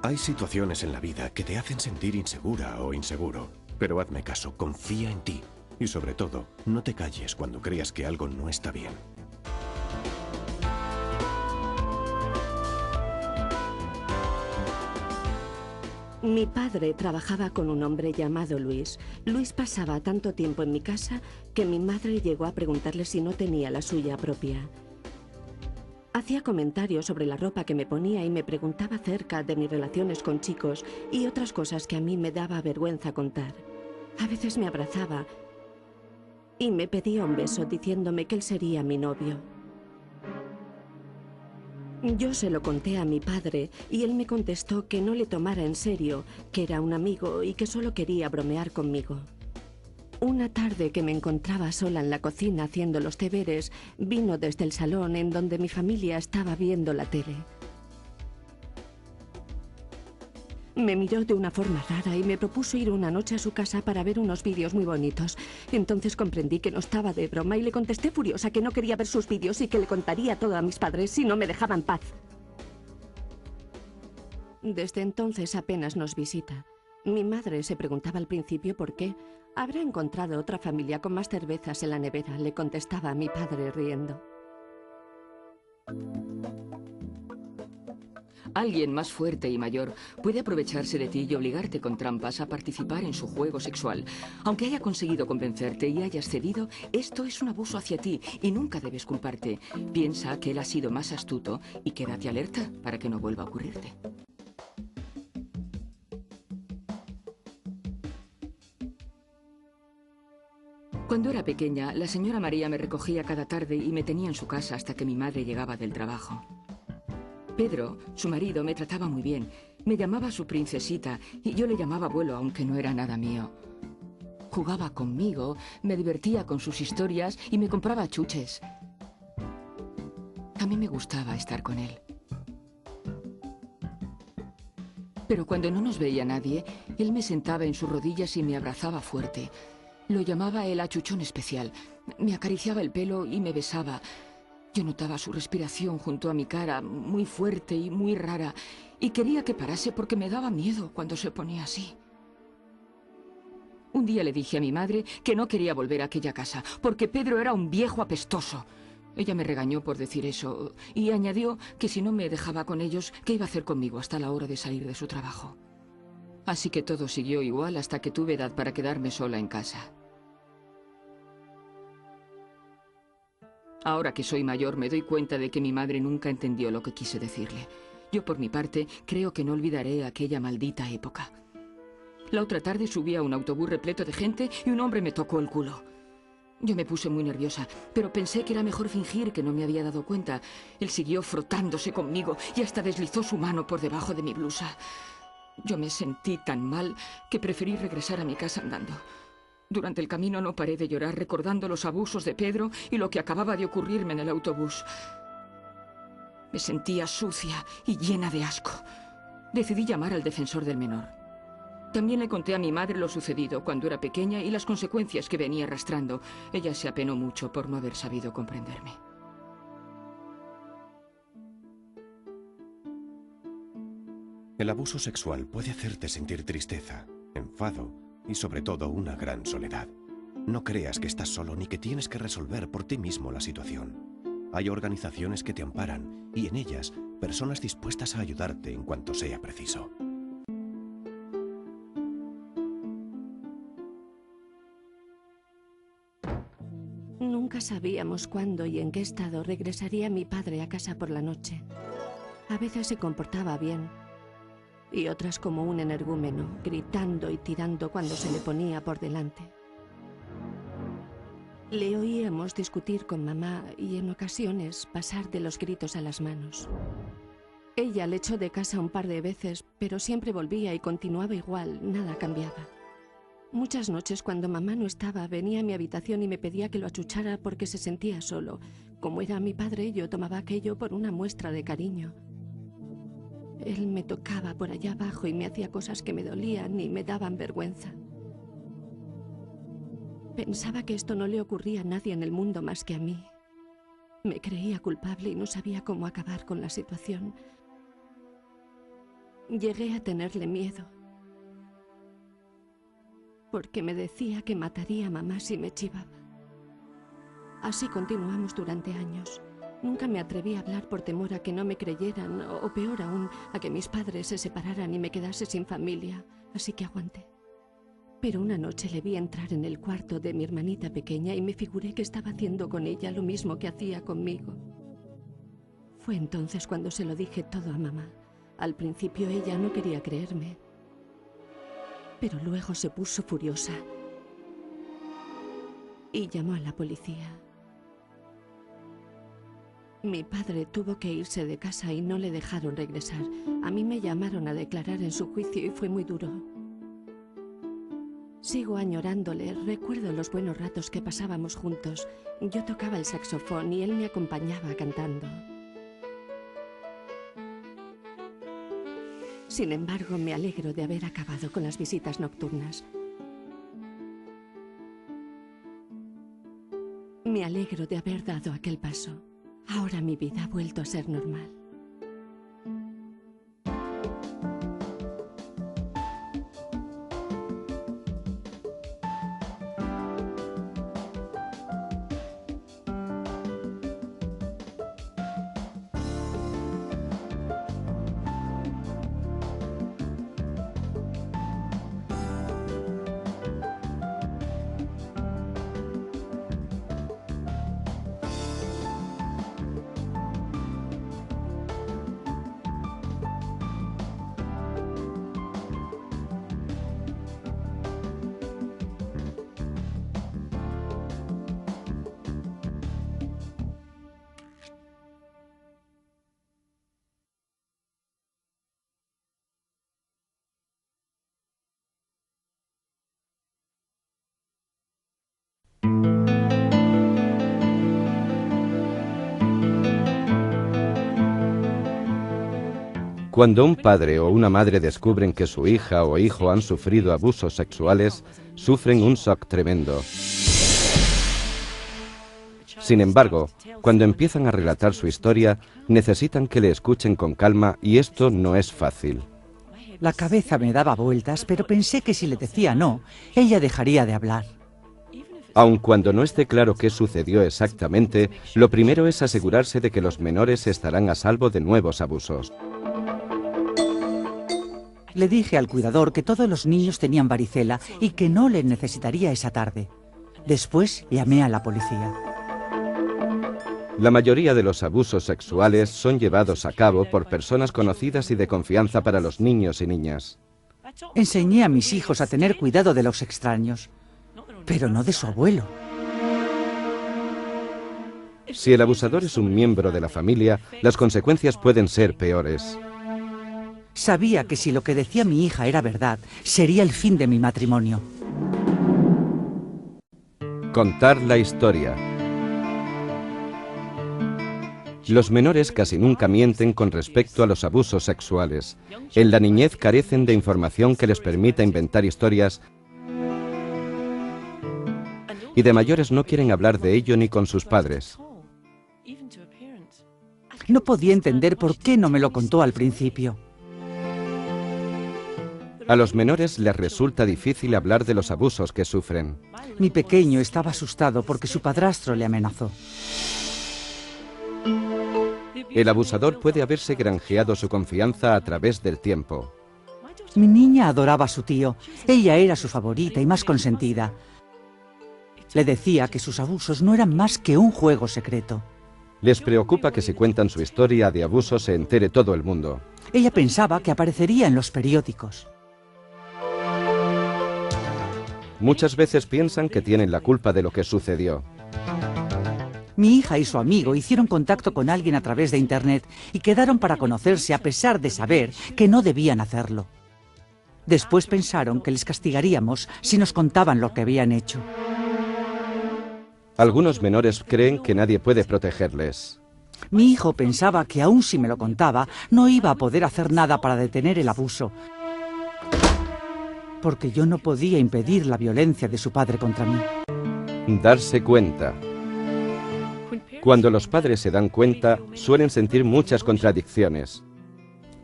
Hay situaciones en la vida que te hacen sentir insegura o inseguro, pero hazme caso, confía en ti. Y sobre todo, no te calles cuando creas que algo no está bien. Mi padre trabajaba con un hombre llamado Luis. Luis pasaba tanto tiempo en mi casa que mi madre llegó a preguntarle si no tenía la suya propia. Hacía comentarios sobre la ropa que me ponía y me preguntaba acerca de mis relaciones con chicos y otras cosas que a mí me daba vergüenza contar. A veces me abrazaba y me pedía un beso diciéndome que él sería mi novio. Yo se lo conté a mi padre y él me contestó que no le tomara en serio, que era un amigo y que solo quería bromear conmigo. Una tarde que me encontraba sola en la cocina haciendo los deberes, vino desde el salón en donde mi familia estaba viendo la tele. Me miró de una forma rara y me propuso ir una noche a su casa para ver unos vídeos muy bonitos. Entonces comprendí que no estaba de broma y le contesté furiosa que no quería ver sus vídeos y que le contaría todo a mis padres si no me dejaban paz. Desde entonces apenas nos visita. Mi madre se preguntaba al principio por qué. Habrá encontrado otra familia con más cervezas en la nevera, le contestaba a mi padre riendo. Alguien más fuerte y mayor puede aprovecharse de ti y obligarte con trampas a participar en su juego sexual. Aunque haya conseguido convencerte y hayas cedido, esto es un abuso hacia ti y nunca debes culparte. Piensa que él ha sido más astuto y quédate alerta para que no vuelva a ocurrirte. Cuando era pequeña, la señora María me recogía cada tarde y me tenía en su casa hasta que mi madre llegaba del trabajo. Pedro, su marido, me trataba muy bien. Me llamaba su princesita y yo le llamaba abuelo, aunque no era nada mío. Jugaba conmigo, me divertía con sus historias y me compraba chuches. A mí me gustaba estar con él. Pero cuando no nos veía nadie, él me sentaba en sus rodillas y me abrazaba fuerte. Lo llamaba el achuchón especial. Me acariciaba el pelo y me besaba. Yo notaba su respiración junto a mi cara, muy fuerte y muy rara, y quería que parase porque me daba miedo cuando se ponía así. Un día le dije a mi madre que no quería volver a aquella casa, porque Pedro era un viejo apestoso. Ella me regañó por decir eso, y añadió que si no me dejaba con ellos, ¿qué iba a hacer conmigo hasta la hora de salir de su trabajo? Así que todo siguió igual hasta que tuve edad para quedarme sola en casa. Ahora que soy mayor me doy cuenta de que mi madre nunca entendió lo que quise decirle. Yo por mi parte creo que no olvidaré aquella maldita época. La otra tarde subí a un autobús repleto de gente y un hombre me tocó el culo. Yo me puse muy nerviosa, pero pensé que era mejor fingir que no me había dado cuenta. Él siguió frotándose conmigo y hasta deslizó su mano por debajo de mi blusa. Yo me sentí tan mal que preferí regresar a mi casa andando. Durante el camino no paré de llorar recordando los abusos de Pedro y lo que acababa de ocurrirme en el autobús. Me sentía sucia y llena de asco. Decidí llamar al defensor del menor. También le conté a mi madre lo sucedido cuando era pequeña y las consecuencias que venía arrastrando. Ella se apenó mucho por no haber sabido comprenderme. El abuso sexual puede hacerte sentir tristeza, enfado y sobre todo una gran soledad. No creas que estás solo ni que tienes que resolver por ti mismo la situación. Hay organizaciones que te amparan y en ellas personas dispuestas a ayudarte en cuanto sea preciso. Nunca sabíamos cuándo y en qué estado regresaría mi padre a casa por la noche. A veces se comportaba bien y otras como un energúmeno, gritando y tirando cuando se le ponía por delante. Le oíamos discutir con mamá y en ocasiones pasar de los gritos a las manos. Ella le echó de casa un par de veces, pero siempre volvía y continuaba igual, nada cambiaba. Muchas noches cuando mamá no estaba, venía a mi habitación y me pedía que lo achuchara porque se sentía solo. Como era mi padre, yo tomaba aquello por una muestra de cariño. Él me tocaba por allá abajo y me hacía cosas que me dolían y me daban vergüenza. Pensaba que esto no le ocurría a nadie en el mundo más que a mí. Me creía culpable y no sabía cómo acabar con la situación. Llegué a tenerle miedo, porque me decía que mataría a mamá si me chivaba. Así continuamos durante años. Nunca me atreví a hablar por temor a que no me creyeran, o peor aún, a que mis padres se separaran y me quedase sin familia. Así que aguanté. Pero una noche le vi entrar en el cuarto de mi hermanita pequeña y me figuré que estaba haciendo con ella lo mismo que hacía conmigo. Fue entonces cuando se lo dije todo a mamá. Al principio ella no quería creerme, pero luego se puso furiosa y llamó a la policía. Mi padre tuvo que irse de casa y no le dejaron regresar. A mí me llamaron a declarar en su juicio y fue muy duro. Sigo añorándole, recuerdo los buenos ratos que pasábamos juntos. Yo tocaba el saxofón y él me acompañaba cantando. Sin embargo, me alegro de haber acabado con las visitas nocturnas. Me alegro de haber dado aquel paso. Ahora mi vida ha vuelto a ser normal. Cuando un padre o una madre descubren que su hija o hijo han sufrido abusos sexuales, sufren un shock tremendo. Sin embargo, cuando empiezan a relatar su historia, necesitan que le escuchen con calma y esto no es fácil. La cabeza me daba vueltas, pero pensé que si le decía no, ella dejaría de hablar. Aun cuando no esté claro qué sucedió exactamente, lo primero es asegurarse de que los menores estarán a salvo de nuevos abusos. Le dije al cuidador que todos los niños tenían varicela y que no le necesitaría esa tarde. Después llamé a la policía. La mayoría de los abusos sexuales son llevados a cabo por personas conocidas y de confianza para los niños y niñas. Enseñé a mis hijos a tener cuidado de los extraños, pero no de su abuelo. Si el abusador es un miembro de la familia, las consecuencias pueden ser peores. Sabía que si lo que decía mi hija era verdad, sería el fin de mi matrimonio. Contar la historia. Los menores casi nunca mienten con respecto a los abusos sexuales. En la niñez carecen de información que les permita inventar historias y de mayores no quieren hablar de ello ni con sus padres. No podía entender por qué no me lo contó al principio. A los menores les resulta difícil hablar de los abusos que sufren. Mi pequeño estaba asustado porque su padrastro le amenazó. El abusador puede haberse granjeado su confianza a través del tiempo. Mi niña adoraba a su tío. Ella era su favorita y más consentida. Le decía que sus abusos no eran más que un juego secreto. Les preocupa que si cuentan su historia de abuso se entere todo el mundo. Ella pensaba que aparecería en los periódicos. Muchas veces piensan que tienen la culpa de lo que sucedió. Mi hija y su amigo hicieron contacto con alguien a través de Internet y quedaron para conocerse a pesar de saber que no debían hacerlo. Después pensaron que les castigaríamos si nos contaban lo que habían hecho. Algunos menores creen que nadie puede protegerles. Mi hijo pensaba que aun si me lo contaba, no iba a poder hacer nada para detener el abuso, porque yo no podía impedir la violencia de su padre contra mí. Darse cuenta. Cuando los padres se dan cuenta, suelen sentir muchas contradicciones.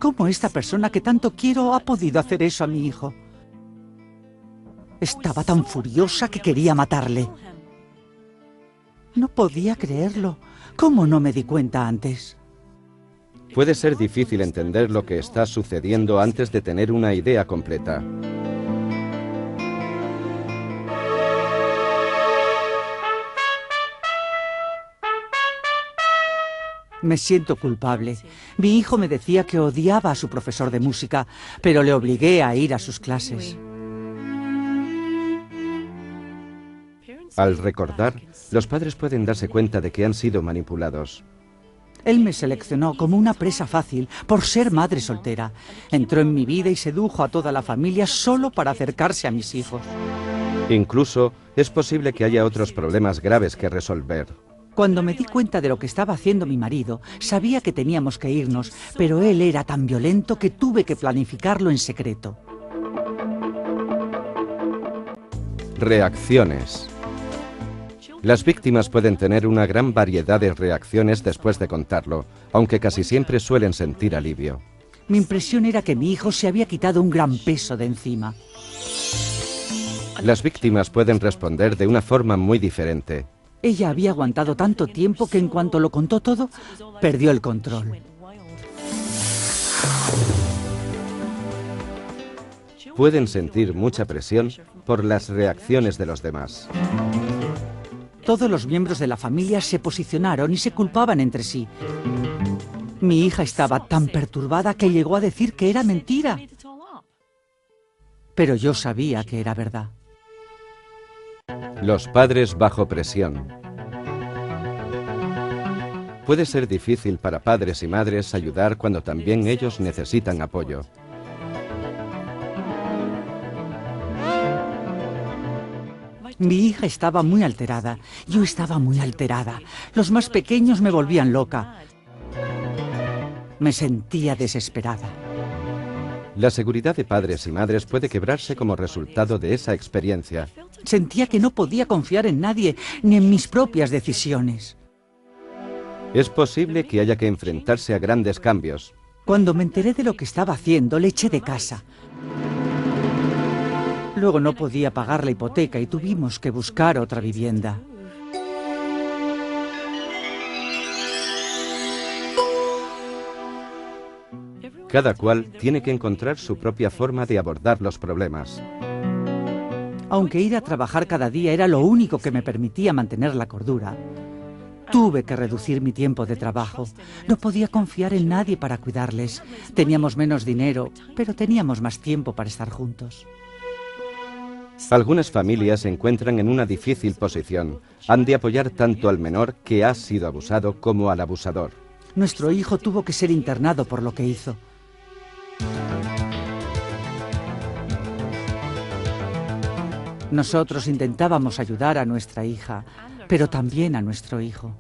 ¿Cómo esta persona que tanto quiero ha podido hacer eso a mi hijo? Estaba tan furiosa que quería matarle. No podía creerlo. ¿Cómo no me di cuenta antes? Puede ser difícil entender lo que está sucediendo antes de tener una idea completa. Me siento culpable. Mi hijo me decía que odiaba a su profesor de música, pero le obligué a ir a sus clases. Al recordar, los padres pueden darse cuenta de que han sido manipulados. Él me seleccionó como una presa fácil por ser madre soltera. Entró en mi vida y sedujo a toda la familia solo para acercarse a mis hijos. Incluso, es posible que haya otros problemas graves que resolver. Cuando me di cuenta de lo que estaba haciendo mi marido, sabía que teníamos que irnos, pero él era tan violento que tuve que planificarlo en secreto. Reacciones. Las víctimas pueden tener una gran variedad de reacciones después de contarlo, aunque casi siempre suelen sentir alivio. Mi impresión era que mi hijo se había quitado un gran peso de encima. Las víctimas pueden responder de una forma muy diferente. Ella había aguantado tanto tiempo que en cuanto lo contó todo, perdió el control. Pueden sentir mucha presión por las reacciones de los demás. Todos los miembros de la familia se posicionaron y se culpaban entre sí. Mi hija estaba tan perturbada que llegó a decir que era mentira. Pero yo sabía que era verdad. Los padres bajo presión. Puede ser difícil para padres y madres ayudar cuando también ellos necesitan apoyo. Mi hija estaba muy alterada. Yo estaba muy alterada. Los más pequeños me volvían loca. Me sentía desesperada. La seguridad de padres y madres puede quebrarse como resultado de esa experiencia. Sentía que no podía confiar en nadie, ni en mis propias decisiones. Es posible que haya que enfrentarse a grandes cambios. Cuando me enteré de lo que estaba haciendo, le eché de casa. Luego no podía pagar la hipoteca y tuvimos que buscar otra vivienda. Cada cual tiene que encontrar su propia forma de abordar los problemas. Aunque ir a trabajar cada día era lo único que me permitía mantener la cordura, tuve que reducir mi tiempo de trabajo. No podía confiar en nadie para cuidarles. Teníamos menos dinero, pero teníamos más tiempo para estar juntos. Algunas familias se encuentran en una difícil posición. Han de apoyar tanto al menor que ha sido abusado como al abusador. Nuestro hijo tuvo que ser internado por lo que hizo. Nosotros intentábamos ayudar a nuestra hija, pero también a nuestro hijo.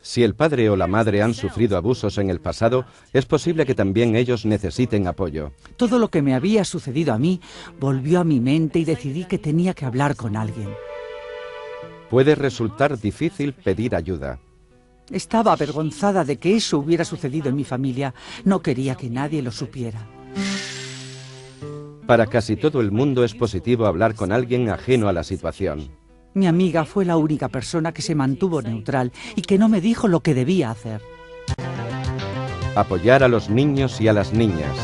Si el padre o la madre han sufrido abusos en el pasado, es posible que también ellos necesiten apoyo. Todo lo que me había sucedido a mí volvió a mi mente y decidí que tenía que hablar con alguien. Puede resultar difícil pedir ayuda. Estaba avergonzada de que eso hubiera sucedido en mi familia. No quería que nadie lo supiera. Para casi todo el mundo es positivo hablar con alguien ajeno a la situación. Mi amiga fue la única persona que se mantuvo neutral y que no me dijo lo que debía hacer. Apoyar a los niños y a las niñas.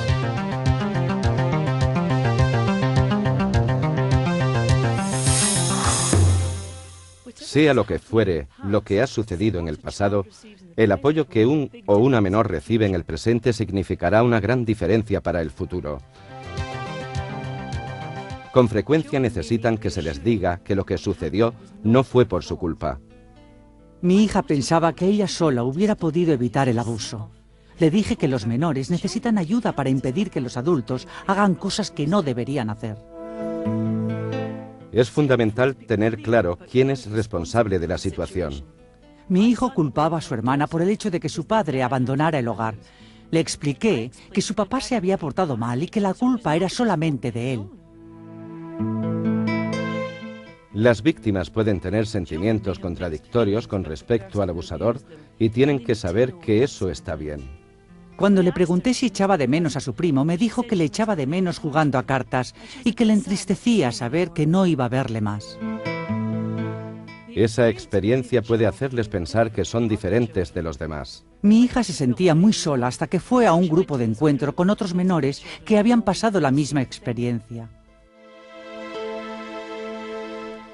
Sea lo que fuere, lo que ha sucedido en el pasado, el apoyo que un o una menor recibe en el presente significará una gran diferencia para el futuro. Con frecuencia necesitan que se les diga que lo que sucedió no fue por su culpa. Mi hija pensaba que ella sola hubiera podido evitar el abuso. Le dije que los menores necesitan ayuda para impedir que los adultos hagan cosas que no deberían hacer. Es fundamental tener claro quién es responsable de la situación. Mi hijo culpaba a su hermana por el hecho de que su padre abandonara el hogar. Le expliqué que su papá se había portado mal y que la culpa era solamente de él. Las víctimas pueden tener sentimientos contradictorios con respecto al abusador y tienen que saber que eso está bien. Cuando le pregunté si echaba de menos a su primo, me dijo que le echaba de menos jugando a cartas y que le entristecía saber que no iba a verle más. Esa experiencia puede hacerles pensar que son diferentes de los demás. Mi hija se sentía muy sola hasta que fue a un grupo de encuentro con otros menores que habían pasado la misma experiencia.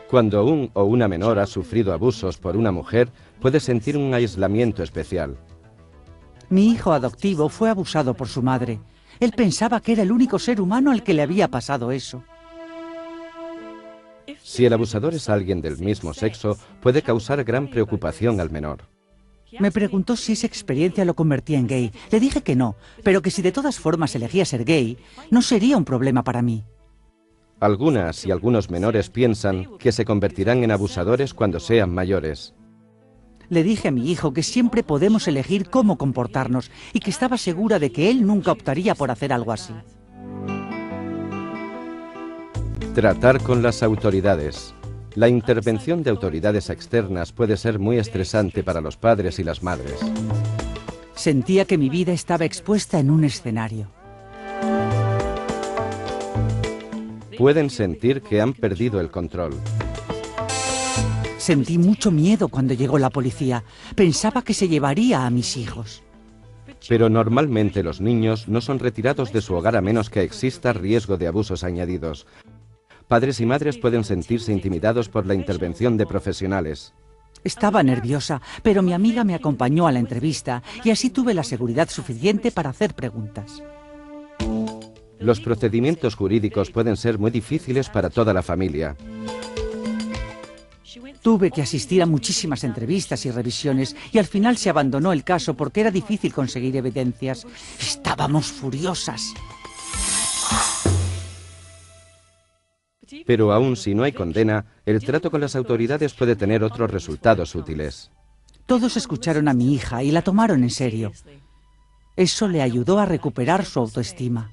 Cuando un o una menor ha sufrido abusos por una mujer, puede sentir un aislamiento especial. Mi hijo adoptivo fue abusado por su madre. Él pensaba que era el único ser humano al que le había pasado eso. Si el abusador es alguien del mismo sexo, puede causar gran preocupación al menor. Me preguntó si esa experiencia lo convertía en gay. Le dije que no, pero que si de todas formas elegía ser gay, no sería un problema para mí. Algunas y algunos menores piensan que se convertirán en abusadores cuando sean mayores. Le dije a mi hijo que siempre podemos elegir cómo comportarnos y que estaba segura de que él nunca optaría por hacer algo así. Tratar con las autoridades. La intervención de autoridades externas puede ser muy estresante para los padres y las madres. Sentía que mi vida estaba expuesta en un escenario. Pueden sentir que han perdido el control. Sentí mucho miedo cuando llegó la policía. Pensaba que se llevaría a mis hijos. Pero normalmente los niños no son retirados de su hogar a menos que exista riesgo de abusos añadidos. Padres y madres pueden sentirse intimidados por la intervención de profesionales. Estaba nerviosa, pero mi amiga me acompañó a la entrevista y así tuve la seguridad suficiente para hacer preguntas. Los procedimientos jurídicos pueden ser muy difíciles para toda la familia. Tuve que asistir a muchísimas entrevistas y revisiones y al final se abandonó el caso porque era difícil conseguir evidencias. Estábamos furiosas. Pero aun si no hay condena, el trato con las autoridades puede tener otros resultados útiles. Todos escucharon a mi hija y la tomaron en serio. Eso le ayudó a recuperar su autoestima.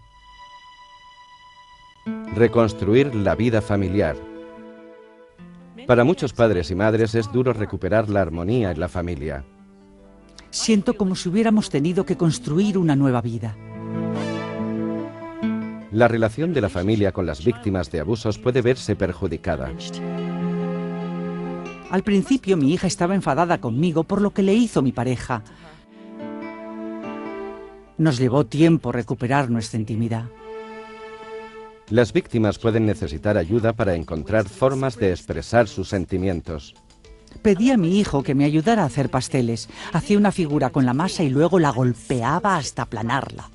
Reconstruir la vida familiar. Para muchos padres y madres es duro recuperar la armonía en la familia. Siento como si hubiéramos tenido que construir una nueva vida. La relación de la familia con las víctimas de abusos puede verse perjudicada. Al principio mi hija estaba enfadada conmigo por lo que le hizo mi pareja. Nos llevó tiempo recuperar nuestra intimidad. Las víctimas pueden necesitar ayuda para encontrar formas de expresar sus sentimientos. Pedí a mi hijo que me ayudara a hacer pasteles. Hacía una figura con la masa y luego la golpeaba hasta aplanarla.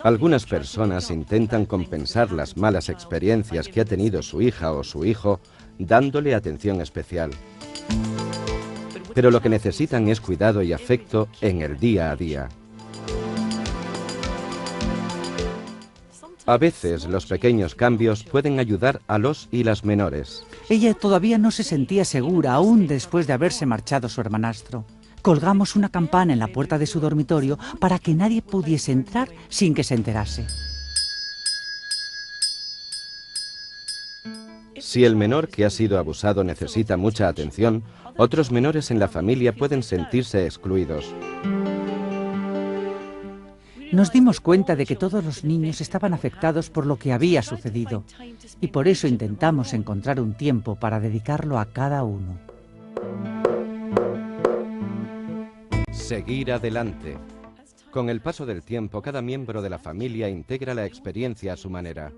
Algunas personas intentan compensar las malas experiencias que ha tenido su hija o su hijo dándole atención especial. Pero lo que necesitan es cuidado y afecto en el día a día. A veces los pequeños cambios pueden ayudar a los y las menores. Ella todavía no se sentía segura aún después de haberse marchado su hermanastro. Colgamos una campana en la puerta de su dormitorio para que nadie pudiese entrar sin que se enterase. Si el menor que ha sido abusado necesita mucha atención, otros menores en la familia pueden sentirse excluidos. Nos dimos cuenta de que todos los niños estaban afectados por lo que había sucedido y por eso intentamos encontrar un tiempo para dedicarlo a cada uno. Seguir adelante. Con el paso del tiempo, cada miembro de la familia integra la experiencia a su manera.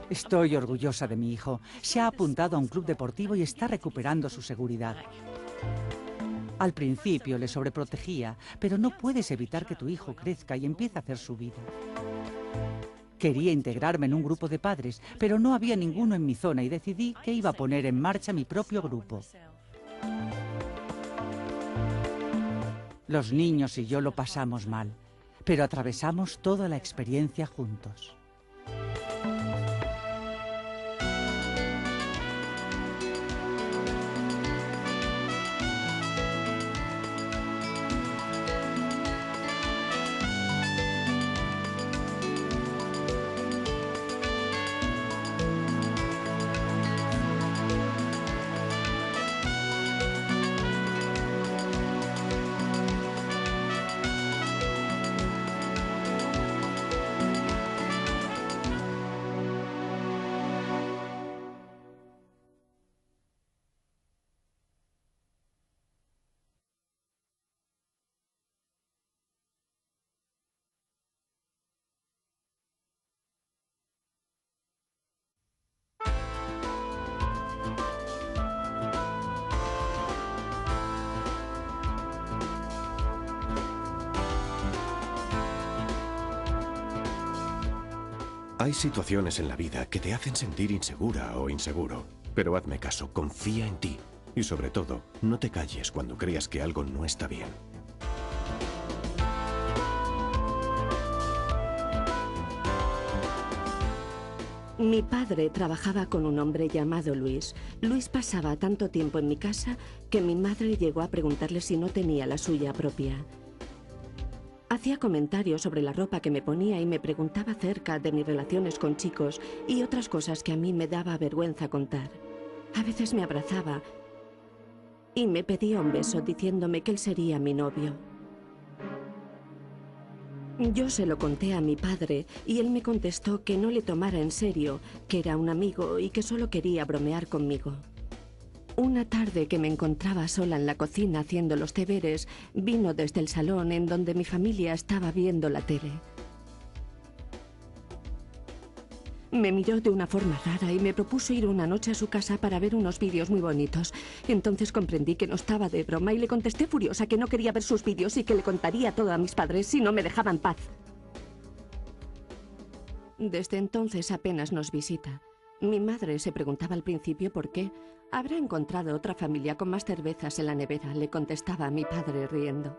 Estoy orgullosa de mi hijo. Se ha apuntado a un club deportivo y está recuperando su seguridad. Al principio le sobreprotegía, pero no puedes evitar que tu hijo crezca y empiece a hacer su vida. Quería integrarme en un grupo de padres, pero no había ninguno en mi zona y decidí que iba a poner en marcha mi propio grupo. Los niños y yo lo pasamos mal, pero atravesamos toda la experiencia juntos. Hay situaciones en la vida que te hacen sentir insegura o inseguro, pero hazme caso, confía en ti y sobre todo, no te calles cuando creas que algo no está bien. Mi padre trabajaba con un hombre llamado Luis. Luis pasaba tanto tiempo en mi casa que mi madre llegó a preguntarle si no tenía la suya propia. Hacía comentarios sobre la ropa que me ponía y me preguntaba acerca de mis relaciones con chicos y otras cosas que a mí me daba vergüenza contar. A veces me abrazaba y me pedía un beso diciéndome que él sería mi novio. Yo se lo conté a mi padre y él me contestó que no le tomara en serio, que era un amigo y que solo quería bromear conmigo. Una tarde que me encontraba sola en la cocina haciendo los deberes, vino desde el salón en donde mi familia estaba viendo la tele. Me miró de una forma rara y me propuso ir una noche a su casa para ver unos vídeos muy bonitos. Entonces comprendí que no estaba de broma y le contesté furiosa que no quería ver sus vídeos y que le contaría todo a mis padres si no me dejaban paz. Desde entonces apenas nos visita. Mi madre se preguntaba al principio por qué. Habrá encontrado otra familia con más cervezas en la nevera, le contestaba a mi padre riendo.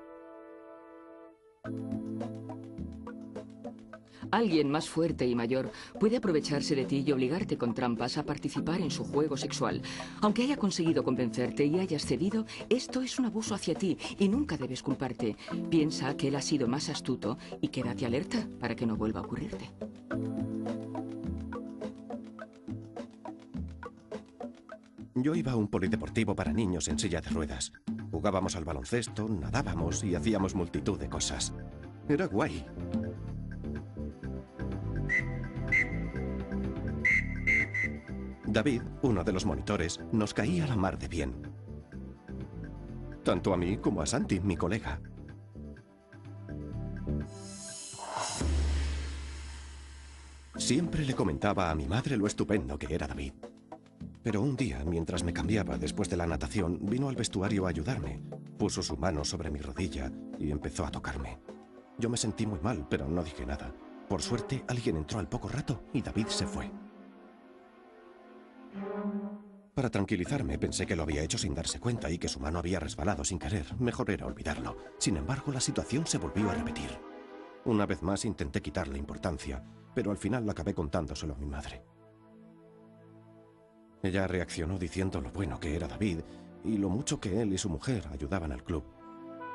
Alguien más fuerte y mayor puede aprovecharse de ti y obligarte con trampas a participar en su juego sexual. Aunque haya conseguido convencerte y hayas cedido, esto es un abuso hacia ti y nunca debes culparte. Piensa que él ha sido más astuto y quédate alerta para que no vuelva a ocurrirte. Yo iba a un polideportivo para niños en silla de ruedas. Jugábamos al baloncesto, nadábamos y hacíamos multitud de cosas. Era guay. David, uno de los monitores, nos caía a la mar de bien. Tanto a mí como a Santi, mi colega. Siempre le comentaba a mi madre lo estupendo que era David. Pero un día, mientras me cambiaba después de la natación, vino al vestuario a ayudarme. Puso su mano sobre mi rodilla y empezó a tocarme. Yo me sentí muy mal, pero no dije nada. Por suerte, alguien entró al poco rato y David se fue. Para tranquilizarme, pensé que lo había hecho sin darse cuenta y que su mano había resbalado sin querer. Mejor era olvidarlo. Sin embargo, la situación se volvió a repetir. Una vez más intenté quitarle importancia, pero al final lo acabé contándoselo a mi madre. Ella reaccionó diciendo lo bueno que era David y lo mucho que él y su mujer ayudaban al club.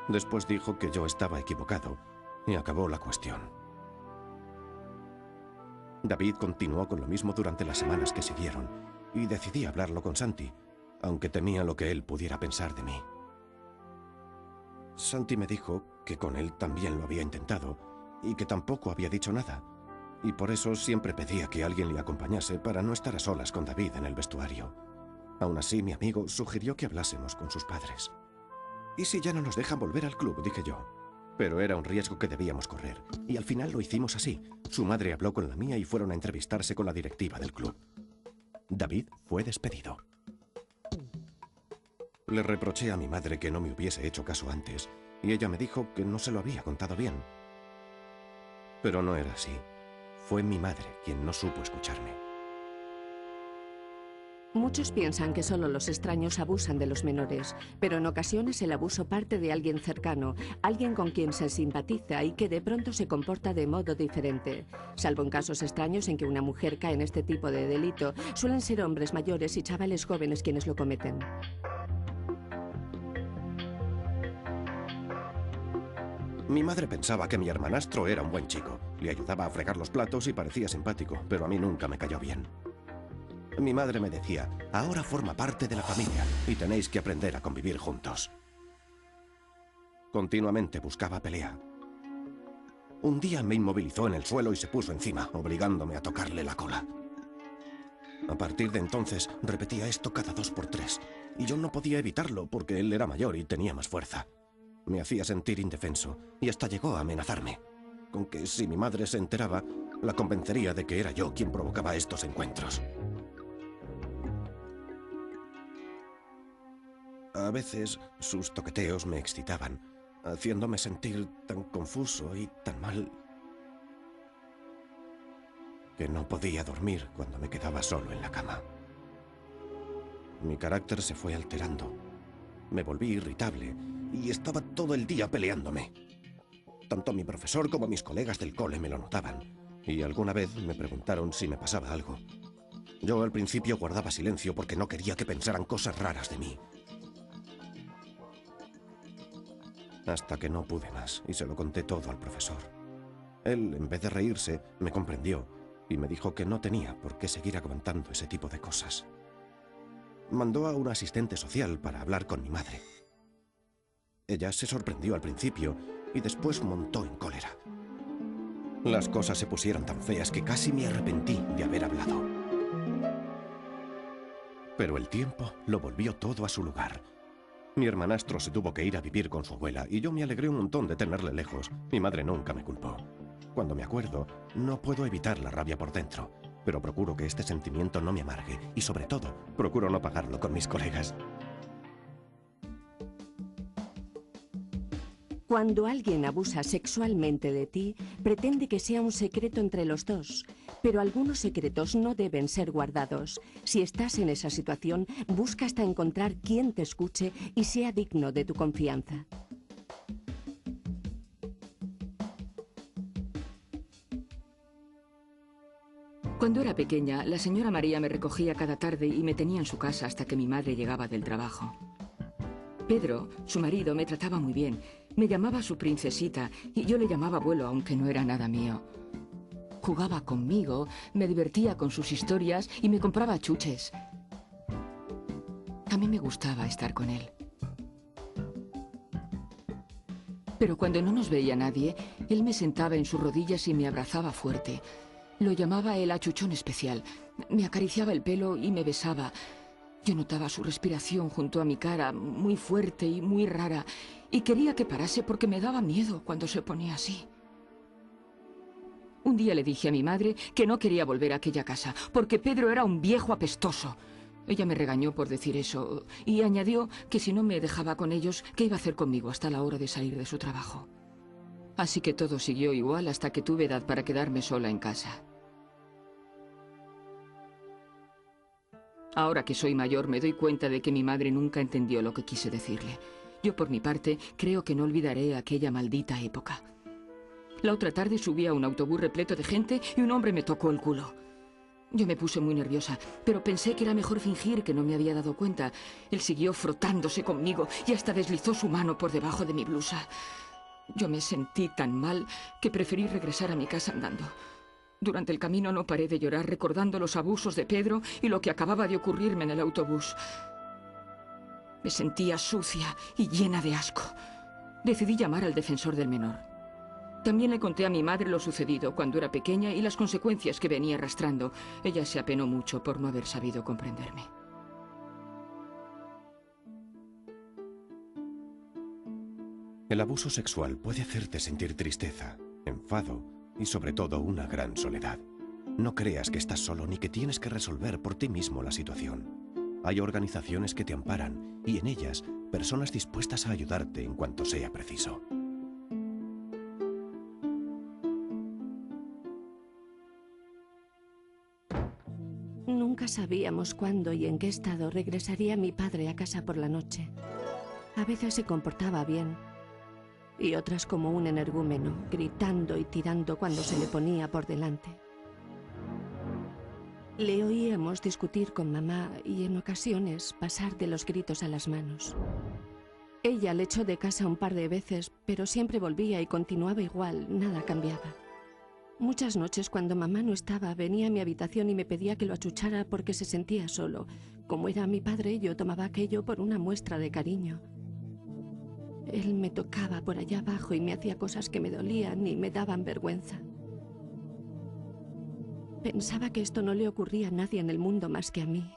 Después dijo que yo estaba equivocado y acabó la cuestión. David continuó con lo mismo durante las semanas que siguieron y decidí hablarlo con Santi, aunque temía lo que él pudiera pensar de mí. Santi me dijo que con él también lo había intentado y que tampoco había dicho nada. Y por eso siempre pedía que alguien le acompañase para no estar a solas con David en el vestuario. Aún así, mi amigo sugirió que hablásemos con sus padres. ¿Y si ya no nos dejan volver al club?, dije yo. Pero era un riesgo que debíamos correr. Y al final lo hicimos así. Su madre habló con la mía y fueron a entrevistarse con la directiva del club. David fue despedido. Le reproché a mi madre que no me hubiese hecho caso antes, y ella me dijo que no se lo había contado bien. Pero no era así. Fue mi madre quien no supo escucharme. Muchos piensan que solo los extraños abusan de los menores, pero en ocasiones el abuso parte de alguien cercano, alguien con quien se simpatiza y que de pronto se comporta de modo diferente. Salvo en casos extraños en que una mujer cae en este tipo de delito, suelen ser hombres mayores y chavales jóvenes quienes lo cometen. Mi madre pensaba que mi hermanastro era un buen chico. Le ayudaba a fregar los platos y parecía simpático, pero a mí nunca me cayó bien. Mi madre me decía, ahora forma parte de la familia y tenéis que aprender a convivir juntos. Continuamente buscaba pelea. Un día me inmovilizó en el suelo y se puso encima, obligándome a tocarle la cola. A partir de entonces repetía esto cada 2 por 3, y yo no podía evitarlo porque él era mayor y tenía más fuerza. Me hacía sentir indefenso y hasta llegó a amenazarme, con que si mi madre se enteraba, la convencería de que era yo quien provocaba estos encuentros. A veces sus toqueteos me excitaban, haciéndome sentir tan confuso y tan mal. que no podía dormir cuando me quedaba solo en la cama. Mi carácter se fue alterando. Me volví irritable y estaba todo el día peleándome. Tanto mi profesor como mis colegas del cole me lo notaban, y alguna vez me preguntaron si me pasaba algo. Yo al principio guardaba silencio porque no quería que pensaran cosas raras de mí. Hasta que no pude más y se lo conté todo al profesor. Él, en vez de reírse, me comprendió y me dijo que no tenía por qué seguir aguantando ese tipo de cosas. Mandó a un asistente social para hablar con mi madre. Ella se sorprendió al principio y después montó en cólera. Las cosas se pusieron tan feas que casi me arrepentí de haber hablado. Pero el tiempo lo volvió todo a su lugar. Mi hermanastro se tuvo que ir a vivir con su abuela y yo me alegré un montón de tenerle lejos. Mi madre nunca me culpó. Cuando me acuerdo, no puedo evitar la rabia por dentro, pero procuro que este sentimiento no me amargue y, sobre todo, procuro no pagarlo con mis colegas. Cuando alguien abusa sexualmente de ti, pretende que sea un secreto entre los dos, pero algunos secretos no deben ser guardados. Si estás en esa situación, busca hasta encontrar quien te escuche y sea digno de tu confianza. Cuando era pequeña, la señora María me recogía cada tarde y me tenía en su casa hasta que mi madre llegaba del trabajo. Pedro, su marido, me trataba muy bien. Me llamaba su princesita y yo le llamaba abuelo, aunque no era nada mío. Jugaba conmigo, me divertía con sus historias y me compraba chuches. A mí me gustaba estar con él. Pero cuando no nos veía nadie, él me sentaba en sus rodillas y me abrazaba fuerte. Lo llamaba el achuchón especial. Me acariciaba el pelo y me besaba. Yo notaba su respiración junto a mi cara, muy fuerte y muy rara, y quería que parase porque me daba miedo cuando se ponía así. Un día le dije a mi madre que no quería volver a aquella casa, porque Pedro era un viejo apestoso. Ella me regañó por decir eso, y añadió que si no me dejaba con ellos, ¿qué iba a hacer conmigo hasta la hora de salir de su trabajo? Así que todo siguió igual hasta que tuve edad para quedarme sola en casa. Ahora que soy mayor me doy cuenta de que mi madre nunca entendió lo que quise decirle. Yo por mi parte creo que no olvidaré aquella maldita época. La otra tarde subí a un autobús repleto de gente y un hombre me tocó el culo. Yo me puse muy nerviosa, pero pensé que era mejor fingir que no me había dado cuenta. Él siguió frotándose conmigo y hasta deslizó su mano por debajo de mi blusa. Yo me sentí tan mal que preferí regresar a mi casa andando. Durante el camino no paré de llorar recordando los abusos de Pedro y lo que acababa de ocurrirme en el autobús. Me sentía sucia y llena de asco. Decidí llamar al defensor del menor. También le conté a mi madre lo sucedido cuando era pequeña y las consecuencias que venía arrastrando. Ella se apenó mucho por no haber sabido comprenderme. El abuso sexual puede hacerte sentir tristeza, enfado y sobre todo una gran soledad. No creas que estás solo ni que tienes que resolver por ti mismo la situación. Hay organizaciones que te amparan y en ellas personas dispuestas a ayudarte en cuanto sea preciso. Nunca sabíamos cuándo y en qué estado regresaría mi padre a casa por la noche. A veces se comportaba bien y otras como un energúmeno, gritando y tirando cuando se le ponía por delante. Le oíamos discutir con mamá y en ocasiones pasar de los gritos a las manos. Ella le echó de casa un par de veces, pero siempre volvía y continuaba igual, nada cambiaba. Muchas noches cuando mamá no estaba, venía a mi habitación y me pedía que lo achuchara porque se sentía solo. Como era mi padre, yo tomaba aquello por una muestra de cariño. Él me tocaba por allá abajo y me hacía cosas que me dolían y me daban vergüenza. Pensaba que esto no le ocurría a nadie en el mundo más que a mí.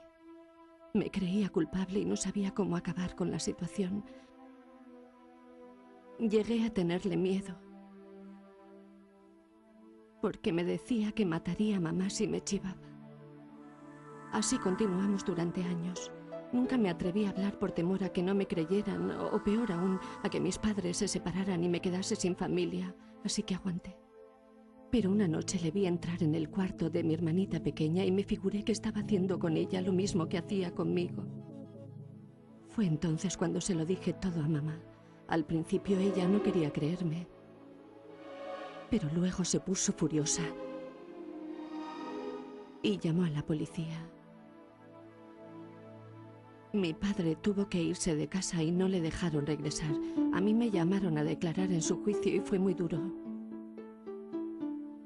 Me creía culpable y no sabía cómo acabar con la situación. Llegué a tenerle miedo, porque me decía que mataría a mamá si me chivaba. Así continuamos durante años. Nunca me atreví a hablar por temor a que no me creyeran, o peor aún, a que mis padres se separaran y me quedase sin familia, así que aguanté. Pero una noche le vi entrar en el cuarto de mi hermanita pequeña y me figuré que estaba haciendo con ella lo mismo que hacía conmigo. Fue entonces cuando se lo dije todo a mamá. Al principio ella no quería creerme, pero luego se puso furiosa y llamó a la policía. Mi padre tuvo que irse de casa y no le dejaron regresar. A mí me llamaron a declarar en su juicio y fue muy duro.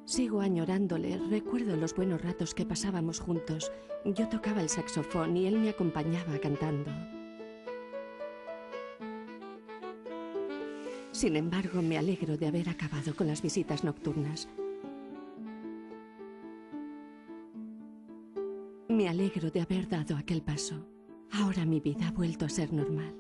Sigo añorándole, recuerdo los buenos ratos que pasábamos juntos. Yo tocaba el saxofón y él me acompañaba cantando. Sin embargo, me alegro de haber acabado con las visitas nocturnas. Me alegro de haber dado aquel paso. Ahora mi vida ha vuelto a ser normal.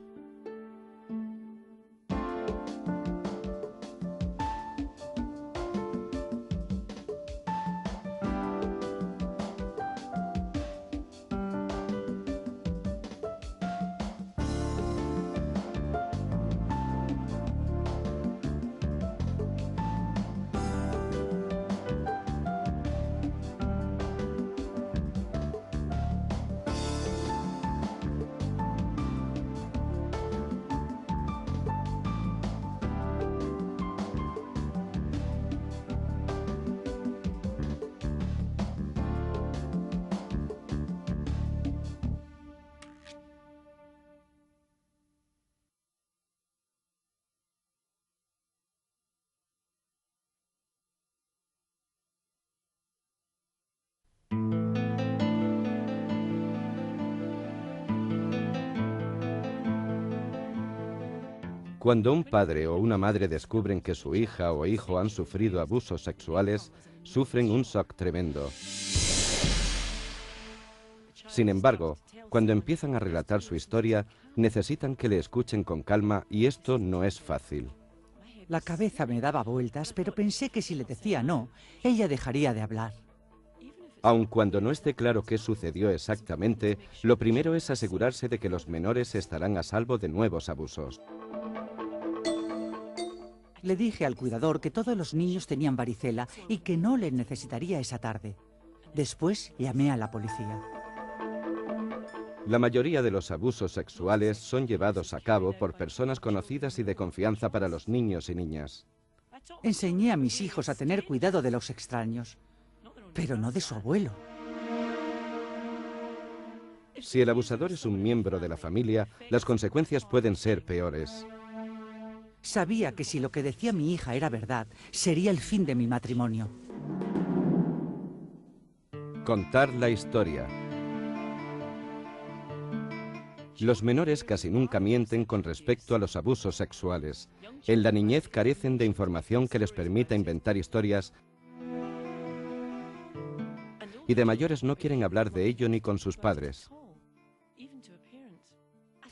Cuando un padre o una madre descubren que su hija o hijo han sufrido abusos sexuales, sufren un shock tremendo. Sin embargo, cuando empiezan a relatar su historia, necesitan que le escuchen con calma y esto no es fácil. La cabeza me daba vueltas, pero pensé que si le decía no, ella dejaría de hablar. Aun cuando no esté claro qué sucedió exactamente, lo primero es asegurarse de que los menores estarán a salvo de nuevos abusos. Le dije al cuidador que todos los niños tenían varicela y que no le necesitaría esa tarde. Después llamé a la policía. La mayoría de los abusos sexuales son llevados a cabo por personas conocidas y de confianza para los niños y niñas. Enseñé a mis hijos a tener cuidado de los extraños, pero no de su abuelo. Si el abusador es un miembro de la familia, las consecuencias pueden ser peores. Sabía que si lo que decía mi hija era verdad, sería el fin de mi matrimonio. Contar la historia. Los menores casi nunca mienten con respecto a los abusos sexuales. En la niñez carecen de información que les permita inventar historias y de mayores no quieren hablar de ello ni con sus padres.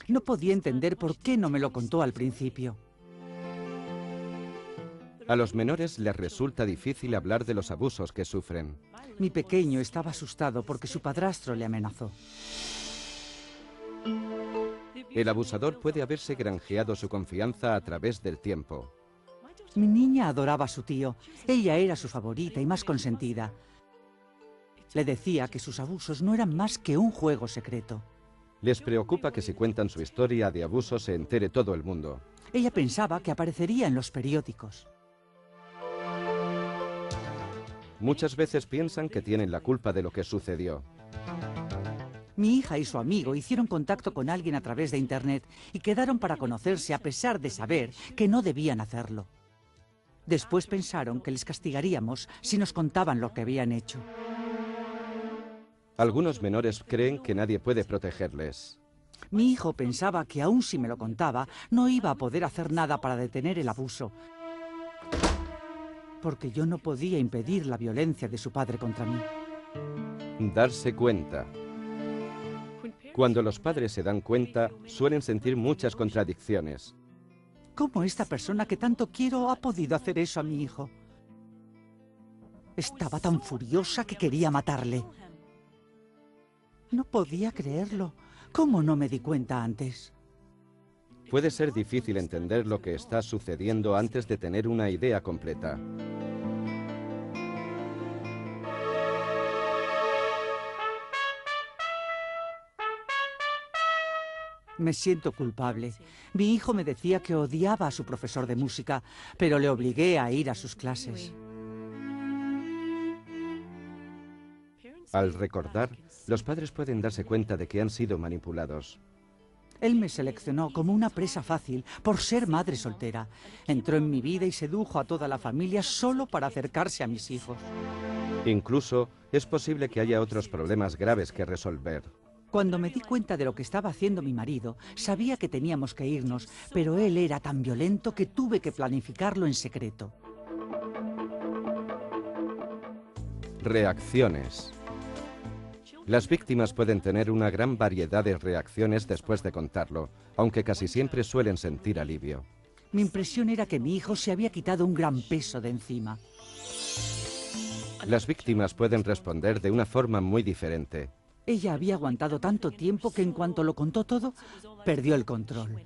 No podía entender por qué no me lo contó al principio. A los menores les resulta difícil hablar de los abusos que sufren. Mi pequeño estaba asustado porque su padrastro le amenazó. El abusador puede haberse granjeado su confianza a través del tiempo. Mi niña adoraba a su tío. Ella era su favorita y más consentida. Le decía que sus abusos no eran más que un juego secreto. Les preocupa que si cuentan su historia de abuso se entere todo el mundo. Ella pensaba que aparecería en los periódicos. Muchas veces piensan que tienen la culpa de lo que sucedió. Mi hija y su amigo hicieron contacto con alguien a través de Internet y quedaron para conocerse a pesar de saber que no debían hacerlo. Después pensaron que les castigaríamos si nos contaban lo que habían hecho. Algunos menores creen que nadie puede protegerles. Mi hijo pensaba que aun si me lo contaba, no iba a poder hacer nada para detener el abuso, porque yo no podía impedir la violencia de su padre contra mí. Darse cuenta. Cuando los padres se dan cuenta, suelen sentir muchas contradicciones. ¿Cómo esta persona que tanto quiero ha podido hacer eso a mi hijo? Estaba tan furiosa que quería matarle. No podía creerlo. ¿Cómo no me di cuenta antes? Puede ser difícil entender lo que está sucediendo antes de tener una idea completa. Me siento culpable. Mi hijo me decía que odiaba a su profesor de música, pero le obligué a ir a sus clases. Al recordar, los padres pueden darse cuenta de que han sido manipulados. Él me seleccionó como una presa fácil por ser madre soltera. Entró en mi vida y sedujo a toda la familia solo para acercarse a mis hijos. Incluso es posible que haya otros problemas graves que resolver. Cuando me di cuenta de lo que estaba haciendo mi marido, sabía que teníamos que irnos, pero él era tan violento que tuve que planificarlo en secreto. Reacciones. Las víctimas pueden tener una gran variedad de reacciones después de contarlo, aunque casi siempre suelen sentir alivio. Mi impresión era que mi hijo se había quitado un gran peso de encima. Las víctimas pueden responder de una forma muy diferente. Ella había aguantado tanto tiempo que en cuanto lo contó todo, perdió el control.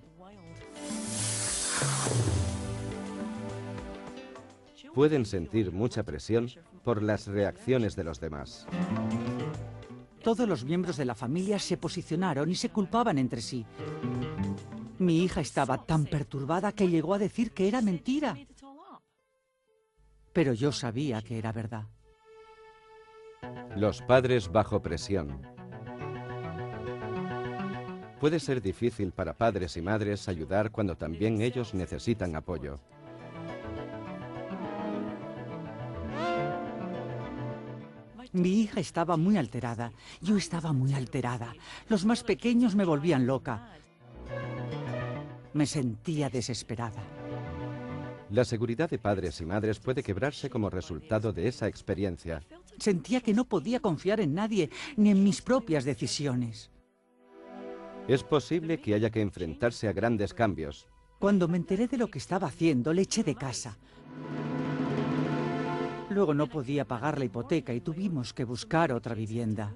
Pueden sentir mucha presión por las reacciones de los demás. Todos los miembros de la familia se posicionaron y se culpaban entre sí. Mi hija estaba tan perturbada que llegó a decir que era mentira. Pero yo sabía que era verdad. Los padres bajo presión. Puede ser difícil para padres y madres ayudar cuando también ellos necesitan apoyo. Mi hija estaba muy alterada. Yo estaba muy alterada. Los más pequeños me volvían loca. Me sentía desesperada. La seguridad de padres y madres puede quebrarse como resultado de esa experiencia. Sentía que no podía confiar en nadie, ni en mis propias decisiones. Es posible que haya que enfrentarse a grandes cambios. Cuando me enteré de lo que estaba haciendo, le eché de casa. Luego no podía pagar la hipoteca y tuvimos que buscar otra vivienda.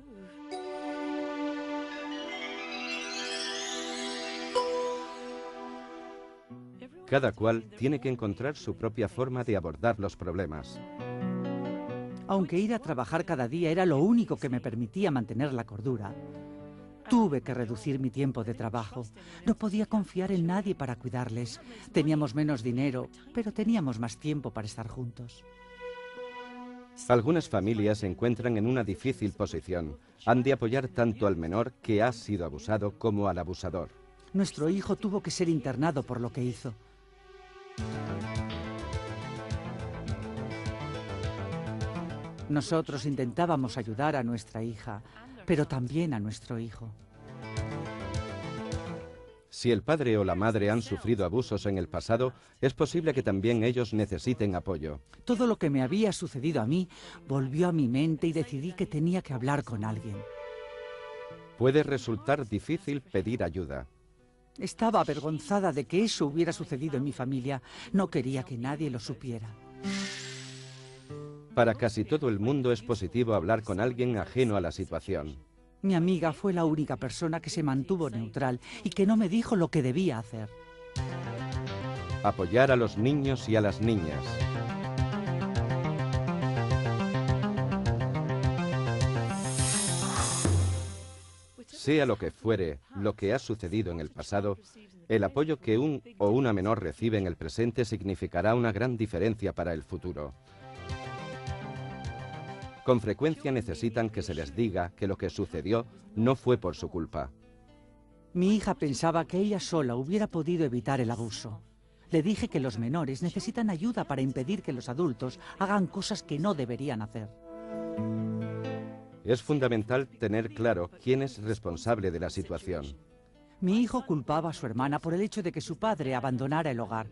Cada cual tiene que encontrar su propia forma de abordar los problemas. Aunque ir a trabajar cada día era lo único que me permitía mantener la cordura, tuve que reducir mi tiempo de trabajo. No podía confiar en nadie para cuidarles. Teníamos menos dinero, pero teníamos más tiempo para estar juntos. Algunas familias se encuentran en una difícil posición. Han de apoyar tanto al menor que ha sido abusado como al abusador. Nuestro hijo tuvo que ser internado por lo que hizo. Nosotros intentábamos ayudar a nuestra hija, pero también a nuestro hijo. Si el padre o la madre han sufrido abusos en el pasado, es posible que también ellos necesiten apoyo. Todo lo que me había sucedido a mí volvió a mi mente y decidí que tenía que hablar con alguien. Puede resultar difícil pedir ayuda. Estaba avergonzada de que eso hubiera sucedido en mi familia. No quería que nadie lo supiera. Para casi todo el mundo es positivo hablar con alguien ajeno a la situación. Mi amiga fue la única persona que se mantuvo neutral y que no me dijo lo que debía hacer. Apoyar a los niños y a las niñas. Sea lo que fuere, lo que ha sucedido en el pasado, el apoyo que un o una menor recibe en el presente significará una gran diferencia para el futuro. Con frecuencia necesitan que se les diga que lo que sucedió no fue por su culpa. Mi hija pensaba que ella sola hubiera podido evitar el abuso. Le dije que los menores necesitan ayuda para impedir que los adultos hagan cosas que no deberían hacer. Es fundamental tener claro quién es responsable de la situación. Mi hijo culpaba a su hermana por el hecho de que su padre abandonara el hogar.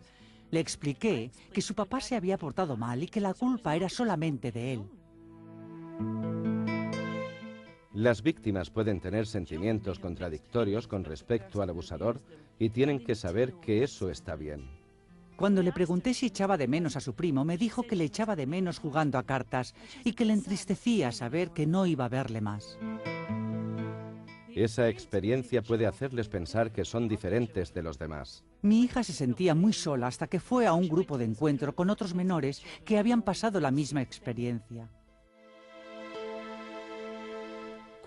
Le expliqué que su papá se había portado mal y que la culpa era solamente de él. Las víctimas pueden tener sentimientos contradictorios con respecto al abusador y tienen que saber que eso está bien. Cuando le pregunté si echaba de menos a su primo, me dijo que le echaba de menos jugando a cartas y que le entristecía saber que no iba a verle más. Esa experiencia puede hacerles pensar que son diferentes de los demás. Mi hija se sentía muy sola hasta que fue a un grupo de encuentro con otros menores que habían pasado la misma experiencia.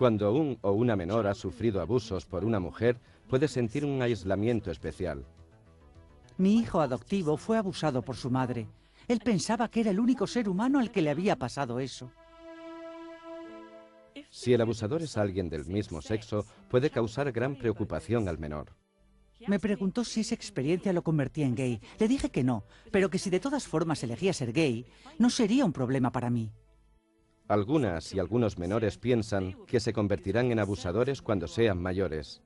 Cuando un o una menor ha sufrido abusos por una mujer, puede sentir un aislamiento especial. Mi hijo adoptivo fue abusado por su madre. Él pensaba que era el único ser humano al que le había pasado eso. Si el abusador es alguien del mismo sexo, puede causar gran preocupación al menor. Me preguntó si esa experiencia lo convertía en gay. Le dije que no, pero que si de todas formas elegía ser gay, no sería un problema para mí. Algunas y algunos menores piensan que se convertirán en abusadores cuando sean mayores.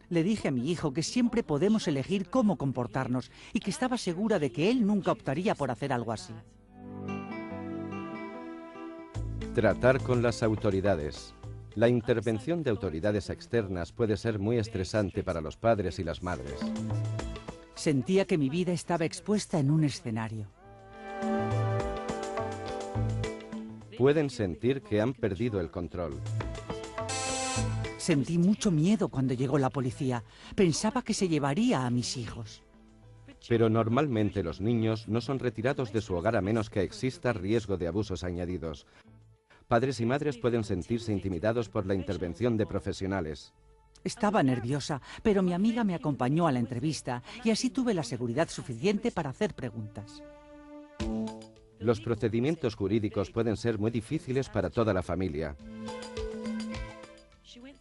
Le dije a mi hijo que siempre podemos elegir cómo comportarnos y que estaba segura de que él nunca optaría por hacer algo así. Tratar con las autoridades. La intervención de autoridades externas puede ser muy estresante para los padres y las madres. Sentía que mi vida estaba expuesta en un escenario. Pueden sentir que han perdido el control. Sentí mucho miedo cuando llegó la policía. Pensaba que se llevaría a mis hijos. Pero normalmente los niños no son retirados de su hogar a menos que exista riesgo de abusos añadidos. Padres y madres pueden sentirse intimidados por la intervención de profesionales. Estaba nerviosa, pero mi amiga me acompañó a la entrevista y así tuve la seguridad suficiente para hacer preguntas. Los procedimientos jurídicos pueden ser muy difíciles para toda la familia.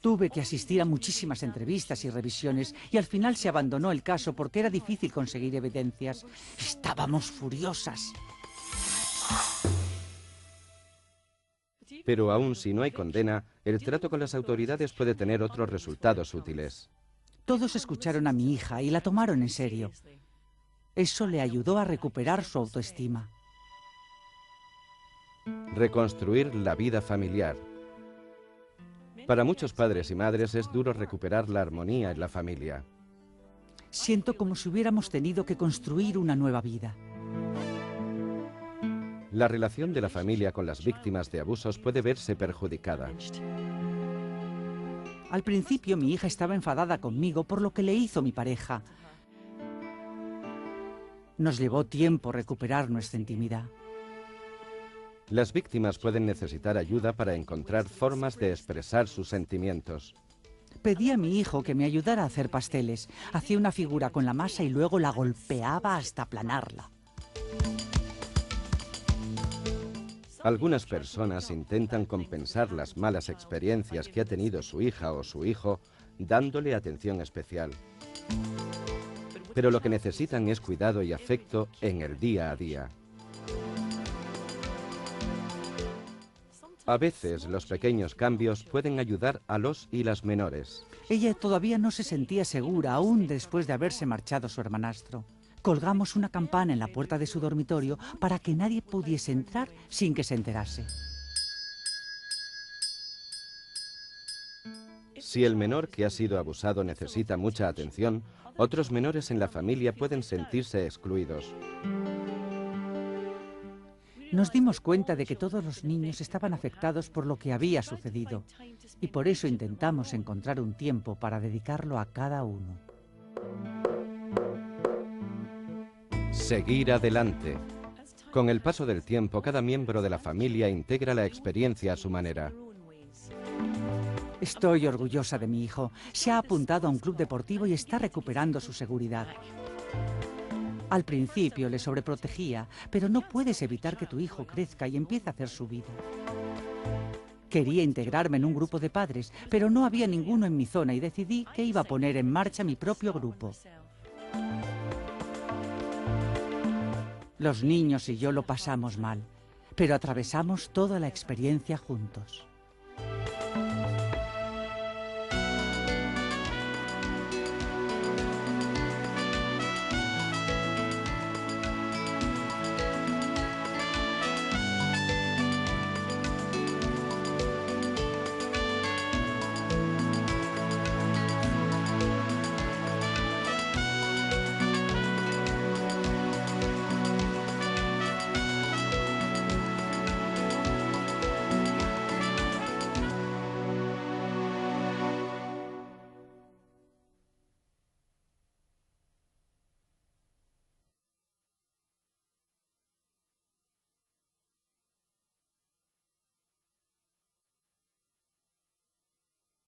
Tuve que asistir a muchísimas entrevistas y revisiones y al final se abandonó el caso porque era difícil conseguir evidencias. Estábamos furiosas. Pero aún si no hay condena, el trato con las autoridades puede tener otros resultados útiles. Todos escucharon a mi hija y la tomaron en serio. Eso le ayudó a recuperar su autoestima. Reconstruir la vida familiar. Para muchos padres y madres es duro recuperar la armonía en la familia. Siento como si hubiéramos tenido que construir una nueva vida. La relación de la familia con las víctimas de abusos puede verse perjudicada. Al principio mi hija estaba enfadada conmigo por lo que le hizo mi pareja. Nos llevó tiempo recuperar nuestra intimidad. Las víctimas pueden necesitar ayuda para encontrar formas de expresar sus sentimientos. Pedí a mi hijo que me ayudara a hacer pasteles. Hacía una figura con la masa y luego la golpeaba hasta aplanarla. Algunas personas intentan compensar las malas experiencias que ha tenido su hija o su hijo dándole atención especial. Pero lo que necesitan es cuidado y afecto en el día a día. A veces los pequeños cambios pueden ayudar a los y las menores. Ella todavía no se sentía segura aún después de haberse marchado su hermanastro. Colgamos una campana en la puerta de su dormitorio para que nadie pudiese entrar sin que se enterase. Si el menor que ha sido abusado necesita mucha atención, otros menores en la familia pueden sentirse excluidos. Nos dimos cuenta de que todos los niños estaban afectados por lo que había sucedido y por eso intentamos encontrar un tiempo para dedicarlo a cada uno. Seguir adelante. Con el paso del tiempo, cada miembro de la familia integra la experiencia a su manera. Estoy orgullosa de mi hijo. Se ha apuntado a un club deportivo y está recuperando su seguridad. Al principio le sobreprotegía, pero no puedes evitar que tu hijo crezca y empiece a hacer su vida. Quería integrarme en un grupo de padres, pero no había ninguno en mi zona y decidí que iba a poner en marcha mi propio grupo. Los niños y yo lo pasamos mal, pero atravesamos toda la experiencia juntos.